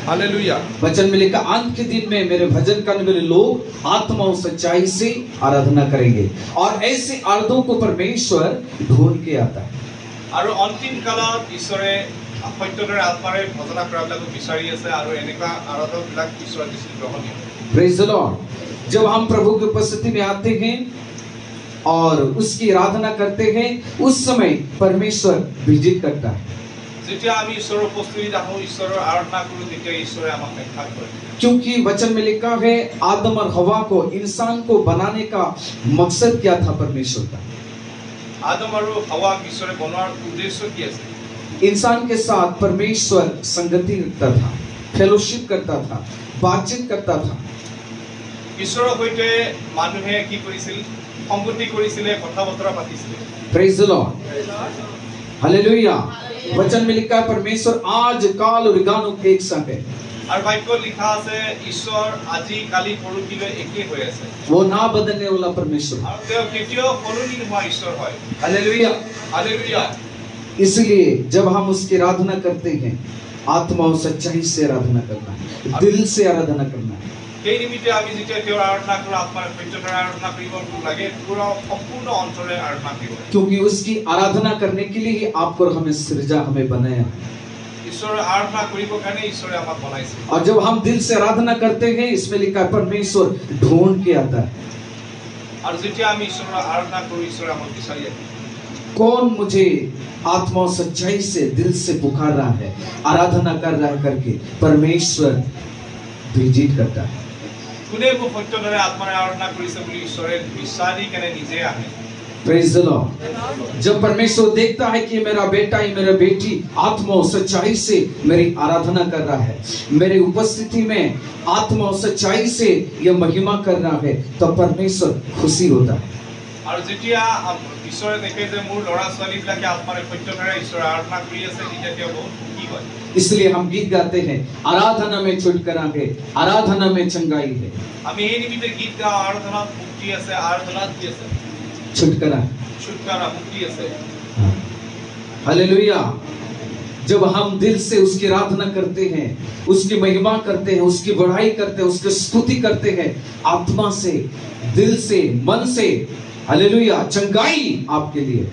Hallelujah. वचन में लिखा अंत के दिन में मेरे भजन करने वाले लोग आत्मा और सच्चाई से आराधना करेंगे और ऐसे आराधकों को परमेश्वर ढूंढ के आता है। और अंतिम कालत ईश्वरे सत्यरे आत्मारे भजना कराबलाको बिचारि আছে আৰু এনেকুৱা आराधकবিলাক ईश्वर दृष्टि ग्रहणीय। Praise the Lord. जब हम प्रभु की उपस्थिति में आते हैं और उसकी आराधना करते हैं उस समय परमेश्वर विजिट करता है। যেতিয়া আমি ঈশ্বৰৰ উপস্থিতিত আহোঁ ঈশ্বৰৰ আৰাধনা কৰোঁ তেতিয়া ঈশ্বৰে আমাক সাক্ষাৎ কৰে। क्योंकि वचन में लिखा है आदम और हवा को इंसान को बनाने का मकसद क्या था परमेश्वर का? आदम और हवा ईश्वरे बनवार उद्देश्य কি আছে? इंसान के साथ परमेश्वर संगति रखता था, फेलोशिप करता था, बातचीत करता था। ঈশ্বৰৰ সৈতে মানুহে কি কৰিছিল? সংগতি কৰিছিলে, কথা বতৰা পাতিছিলে। Praise the Lord. हालेलुया। वचन में लिखा है परमेश्वर आज काल और गानो के एक संग है। और बाइबल लिखा আছে ঈশ্বৰ আজি কালি পৰহিলৈ একে হৈ আছে। वो ना बदलने वाला परमेश्वर। और তেওঁ কেতিয়াও সলনি নোহোৱা ঈশ্বৰ হয়। हालेलुया। हालेलुया। इसलिए जब हम उसकी आराधना करते हैं आत्मा और सच्चाई से आराधना करना है, दिल से आराधना करना है। সেই নিমিত্তে আমি যেতিয়া তেওঁৰ আৰাধনা কৰোঁ আত্মাৰ সত্যতাৰে আৰাধনা কৰিব লাগে, পুৰা সম্পূৰ্ণ অন্তৰে আৰাধনা কৰিব। क्योंकि उसकी आराधना करने के लिए ही आपको और हमें सृजा हमें बनाया है। ঈশ্বৰৰ আৰাধনা কৰিবৰ কাৰণে ঈশ্বৰে আমাক বনাইছে। और जब हम दिल से आराधना करते हैं इसमें लिखा है परमेश्वर ढूंढ के आता है। और যেতিয়া আমি ঈশ্বৰৰ আৰাধনা কৰোঁ ঈশ্বৰে আমাক বিচাৰি আহে। कौन मुझे आत्मा और सच्चाई से दिल से पुकार रहा है, आराधना कर रहा है करके परमेश्वर विजिट करता है। কোনে মোক সত্যতাৰে আত্মাৰে আৰাধনা কৰিছে বুলি ঈশ্বৰে বিচাৰি কেনে নিজে আহে। Praise the Lord. जब परमेश्वर देखता है कि मेरा बेटा ये मेरा बेटी आत्मा और सच्चाई से मेरी आराधना कर रहा है, मेरी उपस्थिति में आत्मा और सच्चाई से ये महिमा कर रहा है, तो परमेश्वर खुशी होता है। और যেতিয়া ঈশ্বৰে দেখে যে মোৰ ল'ৰা ছোৱালীবিলাকে আত্মাৰে সত্যতাৰে ঈশ্বৰৰ আৰাধনা কৰি আছে তেতিয়া তেওঁ বহুত সুখী হয়। इसलिए हम गीत गाते हैं आराधना में छुटकारा है, आराधना में चंगाई है। আমি এই নিমিত্তে গীত গাওঁ আৰাধনাত মুক্তি আছে, আৰাধনাত কি আছে? छुटकारा। छुटकारा मुक्ति আছে। हालेलुया। जब हम दिल से उसकी आराधना करते हैं, उसकी महिमा करते हैं, उसकी बढ़ाई करते हैं, उसकी स्तुति करते हैं आत्मा से, दिल से, मन से, हालेलुया, चंगाई आपके लिए।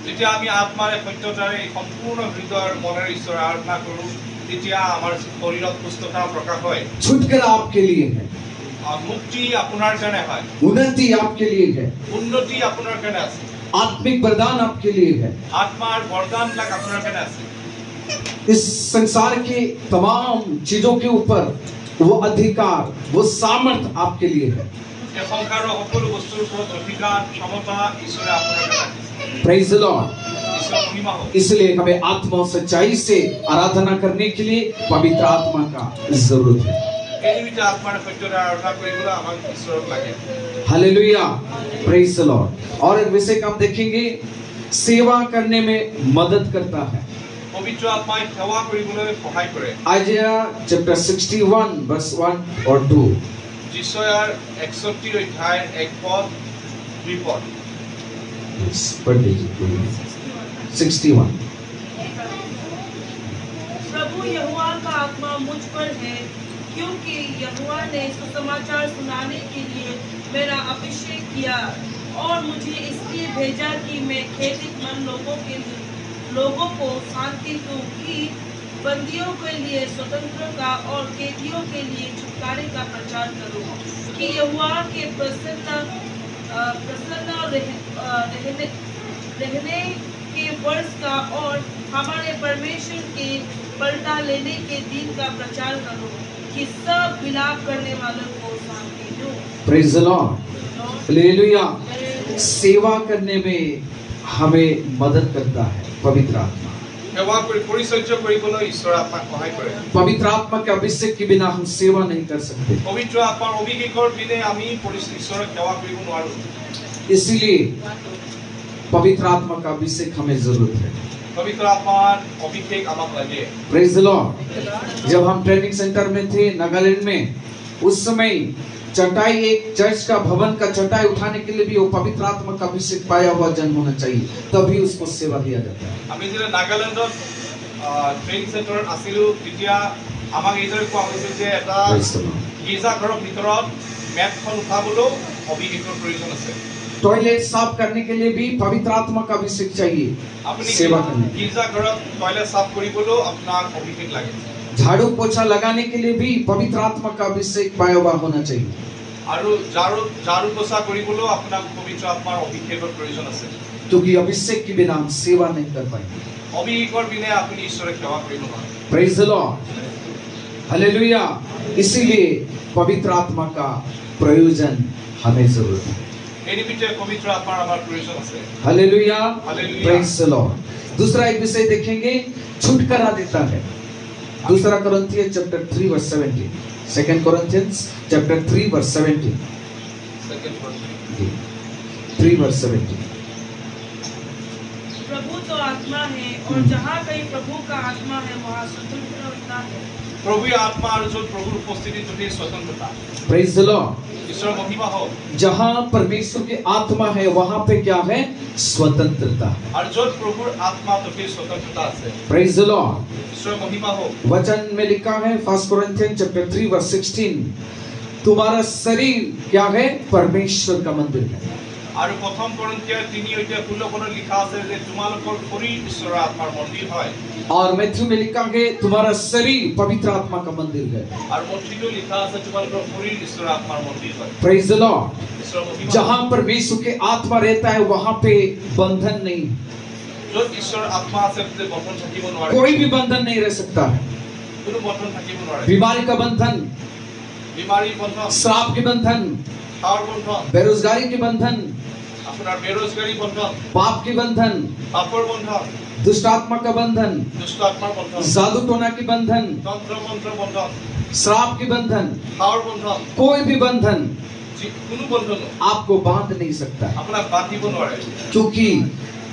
যেতিয়া আমি আত্মাৰে সত্যতাৰে সম্পূৰ্ণ হৃদয়ৰ মনেৰে ঈশ্বৰৰ আৰাধনা কৰোঁ তেতিয়া আমাৰ শৰীৰত সুস্থতা প্ৰকাশ হয়। छुटकारा आपके लिए है, और मुक्ति আপোনাৰ কাৰণে হয়। उन्नति आपके लिए है, উন্নতি আপোনাৰ কাৰণে আছে। आत्मिक वरदान आपके लिए है। आत्मार वरदानবিলাক আপোনাৰ কাৰণে আছে। इस संसार के तमाम चीजों के ऊपर वो अधिकार, वो सामर्थ आपके लिए है। এই সংসাৰৰ সকলো বস্তুৰ ওপৰত অধিকাৰ ক্ষমতা ঈশ্বৰে আপোনাৰ কাৰণে আছে। Praise the Lord. ঈশ্বৰ মহিমা হোক। इसलिए हमें आत्मा और सच्चाई से आराधना करने के लिए पवित्र आत्मा का जरूरत है। এই নিমিত্তে আত্মাৰ সত্যতাৰে আৰাধনা কৰিবলৈ আমাক ঈশ্বৰক লাগে। हालेलुया। Praise the Lord. और एक विषय का हम देखेंगे सेवा करने में मदद करता है। পবিত্ৰ আত্মাই সেৱা কৰিবলৈ সহায় কৰে। आइजिया चैप्टर 61 वर्स 1 और 2। যিশয়াৰ 61 অধ্যায়ৰ 1 পদ 2 পদ। पढ़ लीजिए 61। प्रभु यहोवा का आत्मा मुझ पर है क्योंकि यहोवा ने सुसमाचार सुनाने के लिए मेरा अभिषेक किया और मुझे इसलिए भेजा कि मैं खेदित मन लोगों को शांति दूं, कि बंदियों के लिए स्वतंत्रता और कैदियों के लिए छुटकारे का प्रचार करूं, कि यहोवा के प्रसन्न रहने के वर्ष का और हमारे परमेश्वर के पलटा लेने के दिन का प्रचार करो, कि सब विलाप करने वालों को शांति दो। Praise the Lord. हालेलुया। सेवा करने में हमें मदद करता है पवित्र आत्मा। সেৱা কৰি পৰিচৰ্যা কৰিবলৈ ঈশ্বৰ আত্মাক সহায় কৰে। पवित्र आत्मा के अभिषेक के बिना हम सेवा नहीं कर सकते। পবিত্ৰ আত্মাৰ অভিষেকৰ বিনে আমি ঈশ্বৰক সেৱা কৰিব নোৱাৰো। इसीलिए पवित्र आत्मा का अभिषेक हमें जरूरत है। पवित्र आत्मार अभिषेक আমাক লাগে। Praise the Lord. जब हम ट्रेनिंग सेंटर में थे नागालैंड में, उस समय चटाई, एक चर्च का भवन का चटाई उठाने के लिए भी वो पवित्र आत्मा का अभिषेक पाया हुआ जन होना चाहिए, तभी उसको सेवा दिया जाता है। আমি যেতিয়া নাগালেণ্ডত ট্ৰেনিং সেন্টাৰত আছিলো তেতিয়া আমাক এইদৰে কোৱা হৈছে যে এটা Praise the Lord. গীৰ্জাঘৰৰ ভিতৰত মেটখন উঠাবলৈ অভিষেকৰ প্ৰয়োজন আছে। टॉयलेट साफ करने के लिए भी पवित्र आत्मा का अभिषेक चाहिए আপুনি सेवा करने। গীৰ্জাঘৰত টয়লেট সাফ কৰিবলৈও আপোনাক অভিষেক লাগে। झाड़ू पोछा लगाने के लिए भी पवित्र आत्मा का अभिषेक पाया हुआ होना चाहिए। আৰু ঝাৰু পোছা কৰিবলৈও আপোনাক পবিত্ৰ আত্মাৰ অভিষেকৰ প্ৰয়োজন আছে। क्योंकि अभिषेक के बिना हम सेवा नहीं कर पाएंगे। অভিষেকৰ বিনা আপুনি ঈশ্বৰক সেৱা কৰিব নোৱাৰে। Praise the Lord, hallelujah. इसीलिए पवित्र आत्मा का प्रयोजन हमें जरूरत है। এই নিমিত্তে পবিত্ৰ আত্মাৰ আমাৰ প্ৰয়োজন আছে। Hallelujah, hallelujah. Praise the Lord. दूसरा एक विषय देखेंगे, छुटकारा देता है। दूसरा Corinthians chapter 3 verse 17। Second Corinthians chapter 3 verse 17। 3 verse 17। प्रभु तो आत्मा है और जहाँ कहीं प्रभु का आत्मा है वहाँ स्वतंत्रता है। প্ৰভুৰ আত্মা আৰু য'ত প্ৰভুৰ উপস্থিতি ত'তেই স্বতন্त्रता। Praise the Lord. ঈশ্বৰৰ মহিমা হওক। जहाँ परमेश्वर की आत्मा है वहाँ पे क्या है? स्वतंत्रता। আৰু য'ত প্ৰভুৰ আত্মা ত'তেই স্বতন্त्रता আছে। Praise the Lord. ঈশ্বৰৰ মহিমা হওক। वचन में लिखा है 1 कोरिन्थियंस चैप्टर 3 वर्स 16, तुम्हारा शरीर क्या है? परमेश्वर का मंदिर है। আৰু প্ৰথম কৰিন্থিয়াৰ 3:16 লিখা আছে যে তোমালোকৰ শৰীৰ ঈশ্বৰৰ আত্মাৰ মন্দিৰ হয়। और मैथ्यू में लिखा है तुम्हारा शरीर पवित्र आत्मा का मंदिर है। আৰু মথিতো লিখা আছে তোমালোকৰ শৰীৰ ঈশ্বৰৰ আত্মাৰ মন্দিৰ হয়। Praise the Lord. ঈশ্বৰৰ মহিমা। जहाँ परमेश्वर के आत्मा रहता है वहाँ पे बंधन नहीं, য'ত ঈশ্বৰৰ আত্মা আছে তাতে বন্ধন থাকিব নোৱাৰে। कोई भी बंधन नहीं रह सकता है। কোনো বন্ধন থাকিব নোৱাৰে। बीमारी का बंधन, বিমাৰী বন্ধন, श्राप के बंधन, খাওয়াৰ বন্ধন, बेरोजगारी के बंधन, আপোনাৰ বেৰোজগাৰী বন্ধন, पाप के बंधन, পাপৰ বন্ধন, दुष्ट आत्मा का बंधन, দুষ্ট আত্মাৰ বন্ধন, जादू टोना की बंधन, তন্ত্ৰ মন্ত্ৰ বন্ধন, श्राप की बंधन, খাওয়াৰ বন্ধন, कोई भी बंधन কোনো বন্ধন आपको बांध नहीं सकता है, আপোনাক বান্ধিব নোৱাৰে। क्योंकि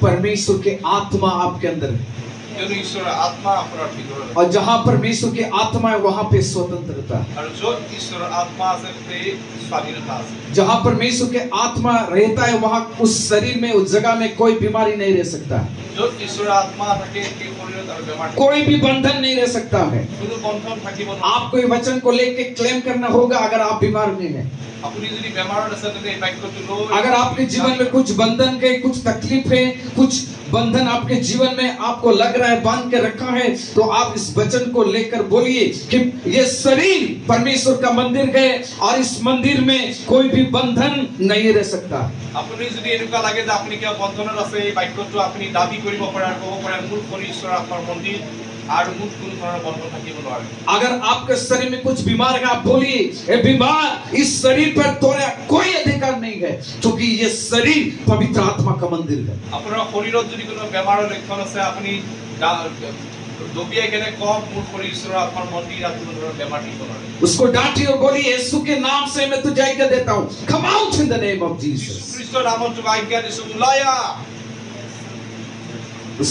परमेश्वर के आत्मा आपके अंदर है। কিয়নো ঈশ্বৰৰ আত্মা আপোনাৰ ভিতৰত আছে। और जहाँ परमेश्वर की आत्मा है वहाँ पे स्वतंत्रता है। আৰু য'ত ঈশ্বৰৰ আত্মা আছে তাতে স্বাধীনতা আছে। जहाँ परमेश्वर के आत्मा रहता है वहाँ उस शरीर में, उस जगह में कोई बीमारी नहीं रह सकता है, য'ত ঈশ্বৰৰ আত্মা থাকে সেই শৰীৰত আৰু বেমাৰ থাকে। कोई भी बंधन नहीं रह सकता है। কোনো বন্ধন থাকিব নোৱাৰে। आपको ये वचन को लेके क्लेम करना होगा अगर आप बीमार नहीं हैं। আপুনি যদি বেমাৰত আছে তেন্তে এই বাক্যটো লৈ अगर आपके जीवन में कुछ बंधन के, कुछ तकलीफ है, कुछ बंधन आपके जीवन में आपको लग रहा है बांध के रखा है, तो आप इस वचन को लेकर बोलिए कि ये शरीर परमेश्वर का मंदिर है और इस मंदिर में कोई भी बंधन नहीं रह सकता। আপুনি যদি এনেকুৱা লাগে যে আপুনি কিবা বন্ধনত আছে, এই বাক্যটো আপুনি দাবী কৰিব পাৰে আৰু ক'ব পাৰে মোৰ শৰীৰ ঈশ্বৰৰ আত্মাৰ মন্দিৰ আৰু মোৰ কোনো ধৰণৰ বন্ধন থাকিব নোৱাৰে। अगर आपके शरीर में कुछ बीमार है, आप बोलिए ए बीमार, इस शरीर पर तोरा कोई अधिकार नहीं है, क्योंकि ये शरीर पवित्र आत्मा का मंदिर है। আপোনাৰ শৰীৰত যদি কোনো বেমাৰৰ লক্ষণ আছে আপুনি দবিয়াই কেনে কওক মোৰ শৰীৰ ঈশ্বৰৰ আত্মাৰ মন্দিৰ আৰু কোনো ধৰণৰ বেমাৰ থাকিব নোৱাৰে। उसको डांटिए और बोलिए यीशु के नाम से मैं तुझे आज्ञा देता हूँ, come out in the name of Jesus. খ্ৰীষ্টৰ নামত তোক আজ্ঞা দিছো, ওলাই আহ।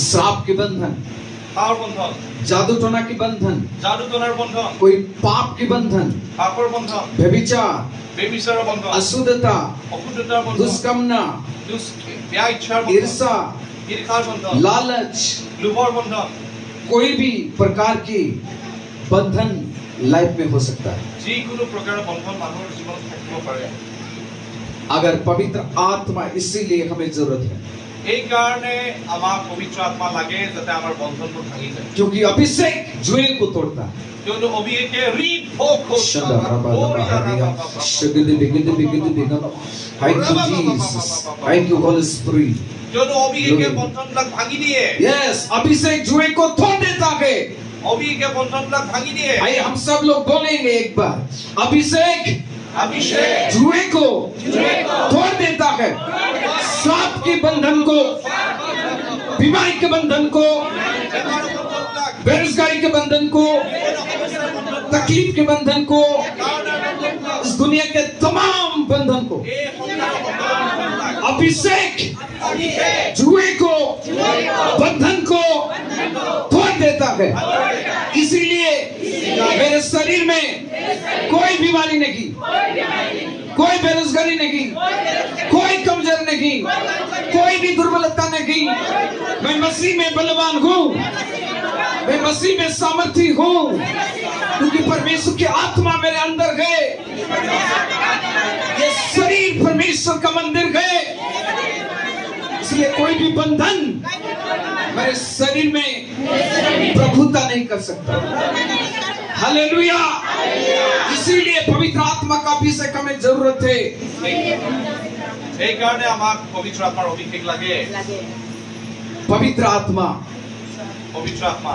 श्राप के बंधन, খাওয়াৰ বন্ধন, जादू टोना की बंधन, যাদু টনাৰ বন্ধন, कोई पाप की बंधन, পাপৰ বন্ধন, व्यभिचार, বেবিচাৰৰ বন্ধন, अशुद्धता, অশুদ্ধতাৰ বন্ধন, दुष्कामना, বেয়া ইচ্ছাৰ বন্ধন, ईर्षा, ঈৰ্ষাৰ বন্ধন, लालच, লোভৰ বন্ধন, कोई भी प्रकार की बंधन लाइफ में हो सकता है। যিকোনো প্ৰকাৰৰ বন্ধন মানুহৰ জীৱনত থাকিব পাৰে। अगर पवित्र आत्मा, इसीलिए हमें जरूरत है, এই কাৰণে আমাক পবিত্ৰ আত্মা লাগে যাতে আমাৰ বন্ধনবোৰ ভাঙি যায়। क्योंकि अभिषेक जुएल को तोड़ता है। কিয়নো অভিষেকে ৰিপ ভোগ Thank you, Jesus. Thank you, Holy Spirit. কিয়নো অভিষেকে বন্ধনবিলাক ভাঙি দিয়ে। Yes, अभिषेक जुए को तोड़ देता है। অভিষেকে বন্ধনবিলাক ভাঙি দিয়ে। आइए हम सब लोग बोलेंगे एक बार, अभिषेक অভিষেক जुए को तोड़ देता है। श्राप के बंधन को, बीमारी के बंधन को, बेरोजगारी के बंधन को, तकलीफ के बंधन को, इस दुनिया के तमाम बंधन को अभिषेक जुए को, बंधन को तोड़ देता है। इसीलिए मेरे शरीर में कोई बीमारी नहीं, कोई बेरोजगारी नहीं, कोई कमजोर नहीं, कोई भी दुर्बलता नहीं। मैं मसीह में बलवान हूँ, मैं मसीह में सामर्थी हूँ, क्योंकि परमेश्वर की आत्मा मेरे अंदर है। ये शरीर परमेश्वर का मंदिर है, इसलिए कोई भी बंधन मेरे शरीर में प्रभुता नहीं कर सकता। हालेलुया। इसीलिए पवित्र आत्मा का अभिषेक हमें जरूरत है। এই কারণে আমাক পবিত্র আত্মার অভিষেক লাগে। पवित्र आत्मा পবিত্র আত্মা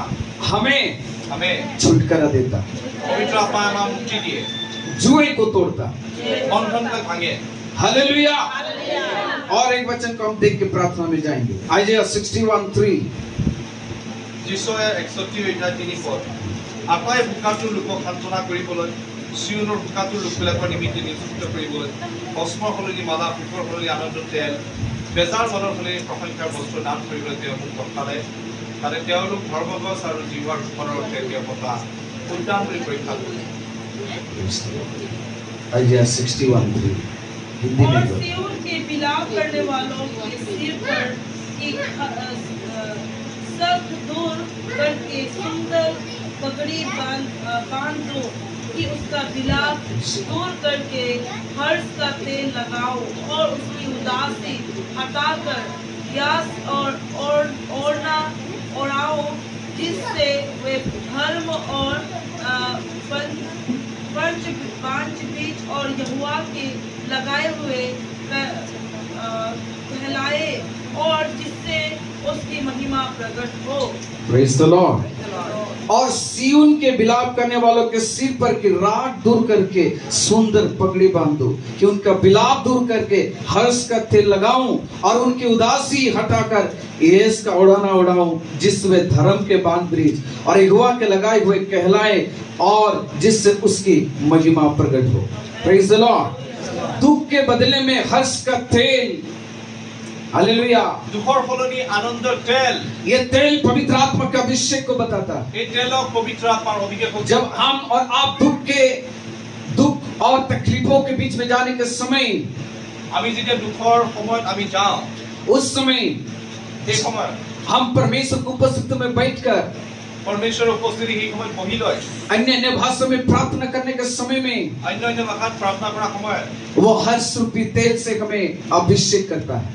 हमें छुटकारा देता, পবিত্র আত্মা আমাক মুক্তি দিয়ে, जुए को तोड़ता। বন্ধনকে ভাঙে। हालेलुया। और एक वचन को हम देख के प्रार्थना में जाएंगे। आइजिया 61:3। যিশয়ে 61:3 পদ। আত্মাই ভোকাতুৰ লোকক সান্তনা কৰিবলৈ, চিউনৰ ভোকাতুৰ লোকবিলাকৰ নিমিত্তে নিযুক্ত কৰিবলৈ, ভস্মৰ সলনি মালা, পুষ্পৰ সলনি আনন্দৰ তেল, বেজাৰ মনৰ সলনি প্ৰশংসাৰ বস্তু দান কৰিবলৈ তেওঁ মোক পঠালে। তাতে তেওঁলোক ধৰ্মগছ আৰু জিহুৱাৰ ৰোপণৰ অৰ্থে তেওঁ পতা উদ্যান বুলি পৰীক্ষা কৰিলে। आइजिया 61:3 हिंदी और में। सिय्योन के विलाप करने वालों के सिर पर की सब दूर करके सुंदर पगड़ी बांध दो कि उसका विलाप दूर करके हर्ष का तेल लगाओ और उसकी उदासी हटाकर यास और ओढ़ना ओढ़ाओ, जिससे वे धर्म और पंच बीज और यहोवा के लगाए हुए कहलाए और जिससे उसकी महिमा प्रकट हो। Praise the Lord. और सिय्योन के विलाप करने वालों के सिर पर की राख दूर करके सुंदर पगड़ी बांधो कि उनका विलाप दूर करके हर्ष का तेल लगाऊं और उनकी उदासी हटाकर यश का ओढ़ाना ओढ़ाऊं, जिसमें धर्म के बांध ब्रिज और यहोवा के लगाए हुए कहलाए और जिससे उसकी महिमा प्रकट हो। Praise the Lord. दुख के बदले में हर्ष का तेल। हालेलुया। দুখৰ সলনি আনন্দৰ তেল। ये तेल पवित्र आत्मा के अभिषेक को बताता है। এই তেলক পবিত্ৰ আত্মাৰ অভিষেক। जब हम और आप दुख और तकलीफों के बीच में जाने के समय, আমি যেতিয়া দুখৰ সময়ত আমি যাওঁ, उस समय এই সময়ত हम परमेश्वर की उपस्थिति में बैठकर परमेश्वर उपस्थिति সেই সময়ত বহি লয়, अन्य अन्य भाषा में प्रार्थना करने के समय में অন্য অন্য ভাষাত প্ৰাৰ্থনা কৰা সময়ত वो हर्ष रूपी तेल से हमें अभिषेक करता है।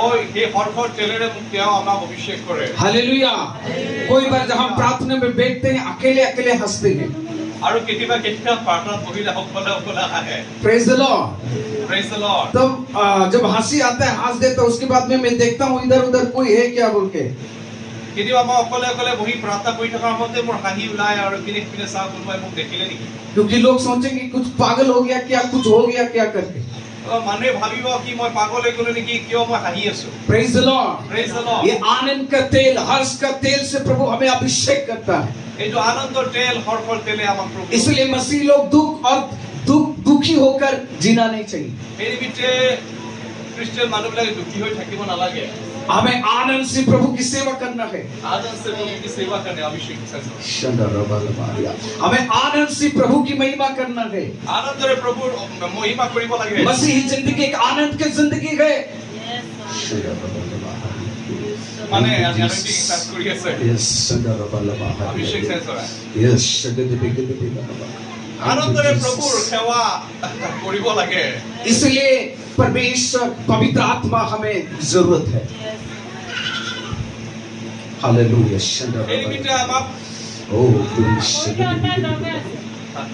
ওই এই হৰ্ষৰ তেলেৰে মোক তেওঁ আমাক অভিষেক কৰে। हालेलुया। कोई बार जब हम प्रार्थना में बैठते हैं अकेले अकेले हंसते हैं। আৰু কেতিয়াবা কেতিয়াবা প্ৰাৰ্থনাত বহিলে অকলে অকলে আহে। Praise the Lord. Praise the lord. तब जब हंसी आता है हंस देता, उसके बाद में मैं देखता हूँ इधर उधर कोई है क्या बोल के। কেতিয়াবা মই অকলে অকলে বহি প্ৰাৰ্থনা কৰি থকাৰ সময়তে মোৰ হাঁহি ওলাই আৰু পিনে পিনে চাওঁ কোনোবাই মোক দেখিলে নেকি। क्योंकि लोग सोचेंगे कुछ पागल हो गया क्या, कुछ हो गया क्या करके। মানুহে ভাবিব কি মই পাগল হৈ গলো নেকি, কিয় মই হাঁহি আছো। Praise the Lord. Praise the lord. ये आनंद का तेल, हर्ष का तेल से प्रभु हमें अभिषेक करता है। এইটো আনন্দৰ তেল, হৰ্ষৰ তেলে আমাক প্ৰভু। इसलिए मसीह लोग दुखी होकर जीना नहीं चाहिए। এই নিমিত্তে খ্ৰীষ্টিয়ান মানুহবিলাকে দুখী হৈ থাকিব নালাগে। हमें आनंद से प्रभु की सेवा करना है। आनंद से प्रभु की सेवा करने अभिषेक से हमें आनंद से प्रभु की महिमा करना है। आनंद रे प्रभु महिमा करिब लागे। मसीही जिंदगी एक आनंद की जिंदगी है। माने अनॉइंटिंग एक्सेस करि আছে। यस अभिषेक से है। यस आनंद रे प्रभु सेवा करिब लागे। इसलिए परमेश्वर पवित्र आत्मा हमें जरूरत है। हालेलुया। এই নিমিত্তে আমাক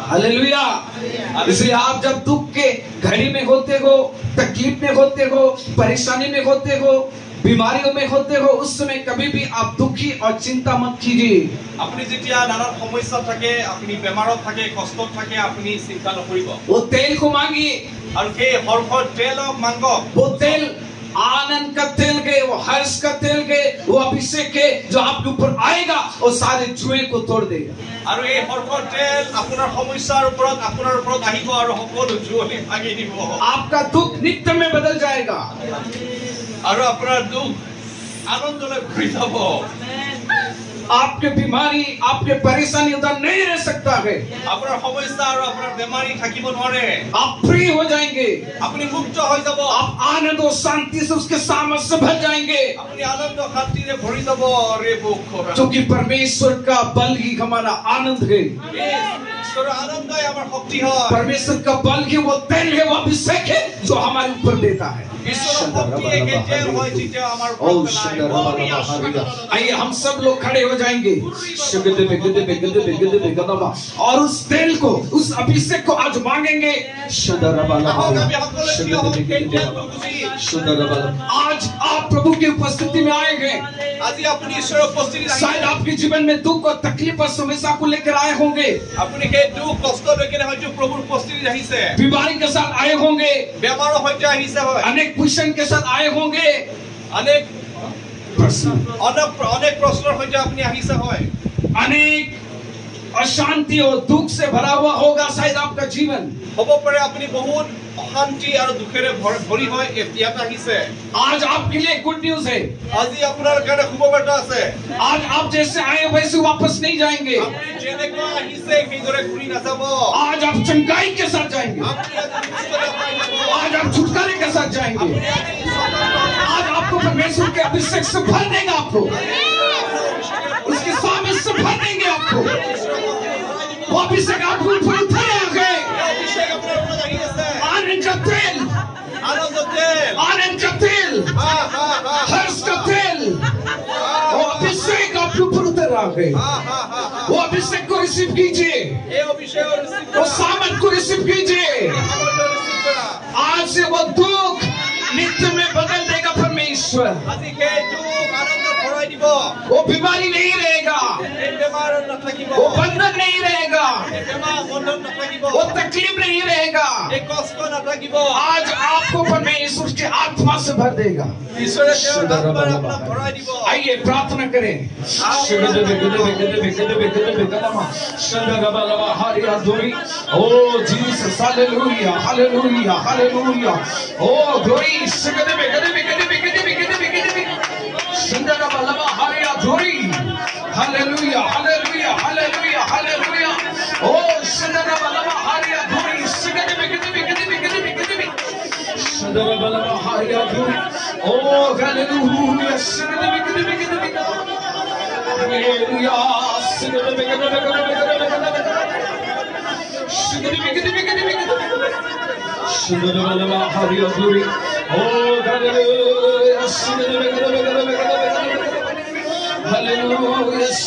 हालेलुया। इसलिए आप जब दुख के घड़ी में होते हो, तकलीफ में होते हो, परेशानी में होते हो, बीमारियों में होते हो, उस समय कभी भी आप दुखी और चिंता मत कीजिए। अपनी যেতিয়া নানা সমস্যা থাকে, আপনি বেমাৰত থাকে, কষ্টত থাকে, আপনি চিন্তা নকৰিব। वो तेल को मांगिए और সেই হৰ্ষৰ তেলক মাংগক। वो तेल आनंद का तेल के, वो हर्ष का तेल के, वो अभिषेक के जो आपके ऊपर आएगा वो सारे जुए को तोड़ देगा। और এই হৰ্ষৰ তেল আপোনাৰ সমস্যাৰ ওপৰত আহিব আৰু সকলো জুয়ে ভাঙি দিব। आपका दुख नित्य में बदल जाएगा और अपना दुख आनंद ले घुरी যাব। आपके बीमारी, आपके परेशानी उधर नहीं रह सकता है। আপোনাৰ সমস্যা আৰু আপোনাৰ বেমাৰী থাকিব নোৱাৰে। आप फ्री हो जाएंगे, আপুনি মুক্ত হৈ যাব। आप आनंद और शांति से उसके सामर्थ्य से भर जाएंगे, আপুনি আনন্দ শান্তিৰে ভৰি যাব। ৰে বুখৰা क्योंकि परमेश्वर का बल ही हमारा आनंद है। ঈশ্বৰৰ আনন্দই আমাৰ শক্তি হয়। परमेश्वर का बल ही वो तेल है, वो अभिषेक है जो हमारे ऊपर देता है। ঈশ্বৰৰ শক্তিয়ে কেতিয়াও হয় যেতিয়া আমাৰ ओ आइए हम सब लोग खड़े हो जाएंगे और उस तेल को, उस अभिषेक को आज मांगेंगे। आज आप प्रभु की उपस्थिति में आएंगे। আজি আপুনি ঈশ্বৰৰ উপস্থিতিত शायद आपके जीवन में दुख और तकलीफ और समस्या को लेकर आए होंगे, আপুনি সেই দুখ কষ্ট লৈ কেনে হয়তো প্ৰভুৰ উপস্থিতিত আহিছে। बीमारी के साथ आए होंगे, বেমাৰৰ সৈতে আহিছে হয়। अनेक क्वेश्चन के साथ आए होंगे, অনেক प्रश्न, অনেক প্ৰশ্নৰ সৈতে আপুনি আহিছে হয়। अनेक अशांति और दुख से भरा हुआ होगा शायद आपका जीवन। হ'ব পাৰে আপুনি বহুত অশান্তি আৰু দুখেৰে ভৰি হয় ইয়াত আহিছে। आज आपके लिए गुड न्यूज है। আজি আপোনাৰ কাৰণে শুভবাৰ্তা আছে। आज आप जैसे आए वैसे वापस नहीं जाएंगे। আপুনি যেনেকুৱা আহিছে সেইদৰে ঘূৰি নাযাব। आज आप चंगाई के साथ जाएंगे, আপুনি আজি সুস্থতা পাই যাব। आज आप छुटकारे के साथ जाएंगे। आज आपको परमेश्वर के अभिषेक से भर देगा, आपको उसके सामने से भर देंगे। आपको वो अभिषेक आपके ऊपर उतर आएंगे। অভিষেক আপোনাৰ ওপৰত আহি আছে। आनंद का तेल, আনন্দ তেল। आनंद का तेल, हर्ष का तेल, वो अभिषेक आपके ऊपर उतर आएंगे। वो अभिषेक को रिसीव कीजिए, এই অভিষেকৰ ৰিচিভ वो सामर्थ को रिसीव कीजिए। কৰা। आज से वो दुख नित्य में बदल देगा परमेश्वर। আজি সেই দুখ আনন্দ ভৰাই দিব। वो बीमारी नहीं रहेगा, এই বেমাৰ নাথাকিব। वो बंधन नहीं रहेगा, এই বেমাৰ বন্ধন নাথাকিব। वो तकलीफ नहीं रहेगा। এই কষ্ট নাথাকিব। आज आपको परमेश्वर की आत्मा से भर देगा। ঈশ্বৰে তেওঁৰ আত্মাৰে আপোনাক ভৰাই দিব। आइए प्रार्थना करें। Oh Jesus, hallelujah, hallelujah, hallelujah. Oh glory, hallelujah, hallelujah, hallelujah, hallelujah. Oh Oh, hallelujah. Hallelujah.